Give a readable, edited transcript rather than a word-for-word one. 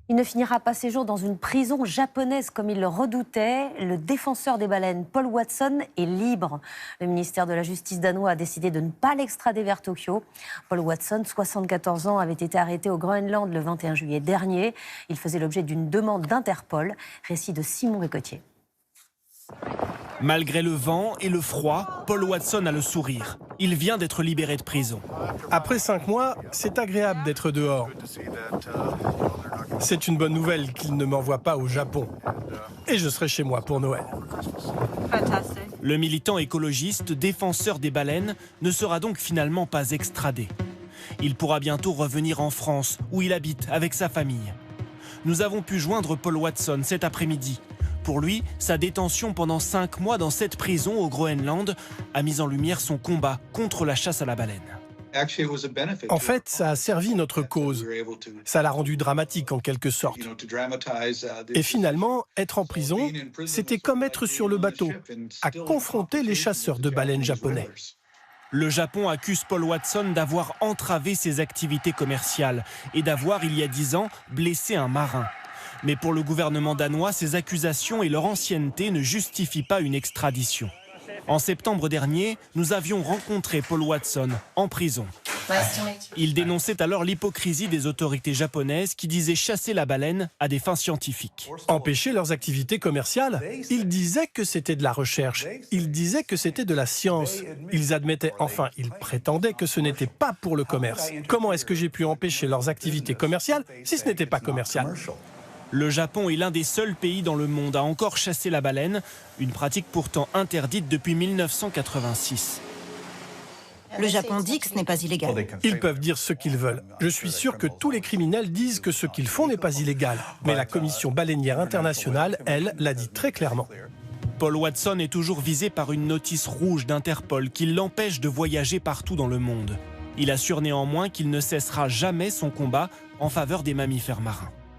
Il ne finira pas ses jours dans une prison japonaise comme il le redoutait. Le défenseur des baleines, Paul Watson, est libre. Le ministère de la Justice danois a décidé de ne pas l'extrader vers Tokyo. Paul Watson, 74 ans, avait été arrêté au Groenland le 21 juillet dernier. Il faisait l'objet d'une demande d'Interpol. Récit de Simon Ricotier. Malgré le vent et le froid, Paul Watson a le sourire. Il vient d'être libéré de prison. Après 5 mois, c'est agréable d'être dehors. C'est une bonne nouvelle qu'il ne m'envoie pas au Japon. Et je serai chez moi pour Noël. Le militant écologiste, défenseur des baleines, ne sera donc finalement pas extradé. Il pourra bientôt revenir en France, où il habite avec sa famille. Nous avons pu joindre Paul Watson cet après-midi. Pour lui, sa détention pendant 5 mois dans cette prison au Groenland a mis en lumière son combat contre la chasse à la baleine. En fait, ça a servi notre cause. Ça l'a rendu dramatique en quelque sorte. Et finalement, être en prison, c'était comme être sur le bateau, à confronter les chasseurs de baleines japonais. Le Japon accuse Paul Watson d'avoir entravé ses activités commerciales et d'avoir, il y a 10 ans, blessé un marin. Mais pour le gouvernement danois, ces accusations et leur ancienneté ne justifient pas une extradition. En septembre dernier, nous avions rencontré Paul Watson en prison. Il dénonçait alors l'hypocrisie des autorités japonaises qui disaient chasser la baleine à des fins scientifiques. Empêcher leurs activités commerciales? Ils disaient que c'était de la recherche. Ils disaient que c'était de la science. Ils admettaient, enfin, ils prétendaient que ce n'était pas pour le commerce. Comment est-ce que j'ai pu empêcher leurs activités commerciales si ce n'était pas commercial? Le Japon est l'un des seuls pays dans le monde à encore chasser la baleine, une pratique pourtant interdite depuis 1986. Le Japon dit que ce n'est pas illégal. Ils peuvent dire ce qu'ils veulent. Je suis sûr que tous les criminels disent que ce qu'ils font n'est pas illégal. Mais la Commission baleinière internationale, elle, l'a dit très clairement. Paul Watson est toujours visé par une notice rouge d'Interpol qui l'empêche de voyager partout dans le monde. Il assure néanmoins qu'il ne cessera jamais son combat en faveur des mammifères marins.